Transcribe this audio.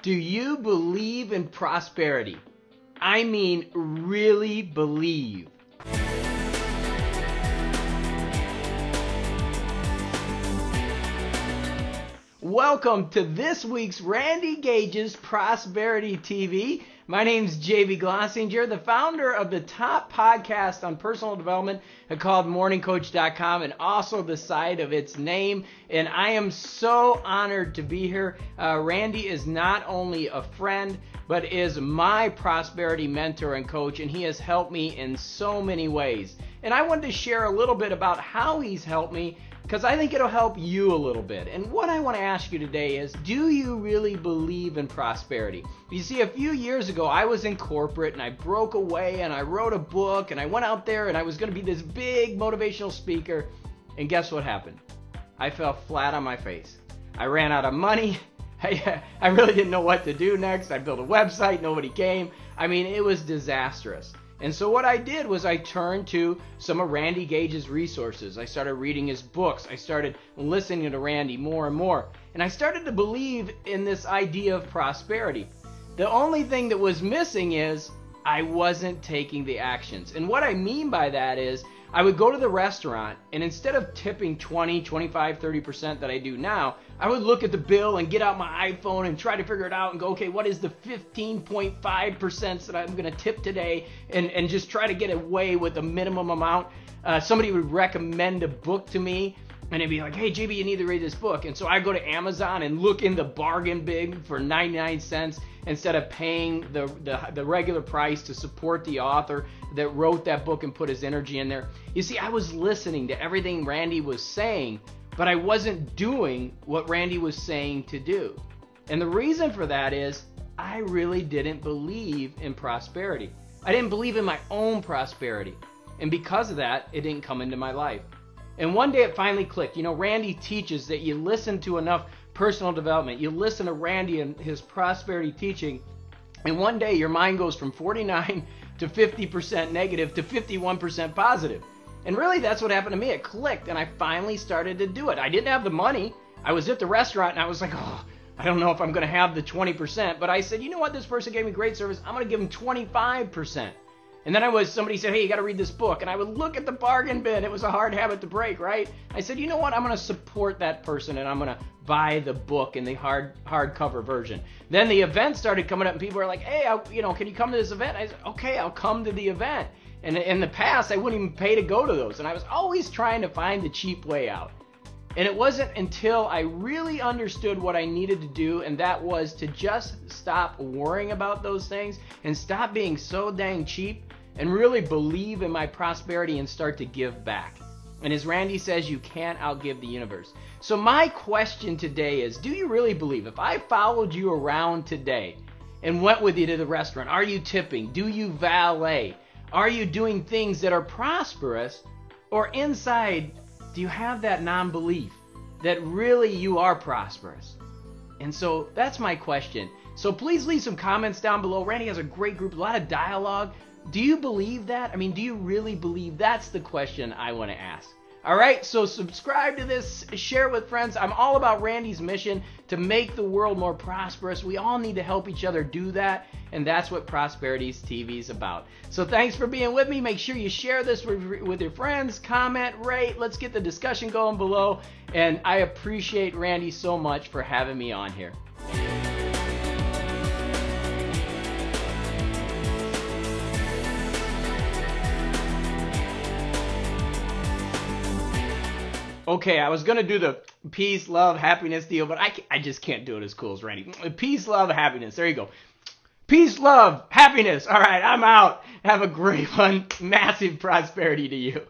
Do you believe in prosperity? I mean, really believe. Welcome to this week's Randy Gage's Prosperity TV. My name's JB Glossinger, the founder of the top podcast on personal development called morningcoach.com, and also the site of its name. And I am so honored to be here. Randy is not only a friend, but is my prosperity mentor and coach, and he has helped me in so many ways. And I wanted to share a little bit about how he's helped me, because I think it'll help you a little bit. And what I want to ask you today is, do you really believe in prosperity? You see, a few years ago, I was in corporate and I broke away and I wrote a book and I went out there and I was going to be this big motivational speaker. And guess what happened? I fell flat on my face. I ran out of money. I really didn't know what to do next. I built a website. Nobody came. I mean, it was disastrous. And so what I did was I turned to some of Randy Gage's resources. I started reading his books. I started listening to Randy more and more. And I started to believe in this idea of prosperity. The only thing that was missing is I wasn't taking the actions. And what I mean by that is I would go to the restaurant, and instead of tipping 20, 25, 30% that I do now, I would look at the bill and get out my iPhone and try to figure it out and go, okay, what is the 15.5% that I'm going to tip today, and just try to get away with the minimum amount. Somebody would recommend a book to me, and it'd be like, hey, JB, you need to read this book. And so I go to Amazon and look in the bargain bin for 99 cents instead of paying the regular price to support the author that wrote that book and put his energy in there. You see, I was listening to everything Randy was saying, but I wasn't doing what Randy was saying to do. And the reason for that is I really didn't believe in prosperity. I didn't believe in my own prosperity. And because of that, it didn't come into my life. And one day it finally clicked. You know, Randy teaches that you listen to enough personal development. You listen to Randy and his prosperity teaching, and one day your mind goes from 49 to 50% negative to 51% positive. And really that's what happened to me. It clicked, and I finally started to do it. I didn't have the money. I was at the restaurant, and I was like, oh, I don't know if I'm going to have the 20%. But I said, you know what? This person gave me great service. I'm going to give them 25%. And then somebody said, hey, you got to read this book. And I would look at the bargain bin. It was a hard habit to break, right? I said, you know what? I'm going to support that person, and I'm going to buy the book in the hardcover version. Then the event started coming up, and people were like, hey, can you come to this event? I said, okay, I'll come to the event. And in the past, I wouldn't even pay to go to those. And I was always trying to find the cheap way out. And it wasn't until I really understood what I needed to do, and that was to just stop worrying about those things and stop being so dang cheap and really believe in my prosperity and start to give back. And as Randy says, you can't outgive the universe. So my question today is, do you really believe? If I followed you around today and went with you to the restaurant, are you tipping? Do you valet? Are you doing things that are prosperous? Or inside, do you have that non-belief that really you are prosperous? And so that's my question. So please leave some comments down below. Randy has a great group, a lot of dialogue. Do you believe that? I mean, do you really believe? That's the question I want to ask. All right, so subscribe to this, share with friends. I'm all about Randy's mission to make the world more prosperous. We all need to help each other do that, and that's what Prosperity's TV is about. So thanks for being with me. Make sure you share this with your friends, comment, rate. Let's get the discussion going below, and I appreciate Randy so much for having me on here. Okay, I was going to do the peace, love, happiness deal, but I just can't do it as cool as Randy. Peace, love, happiness. There you go. Peace, love, happiness. All right, I'm out. Have a great one. Massive prosperity to you.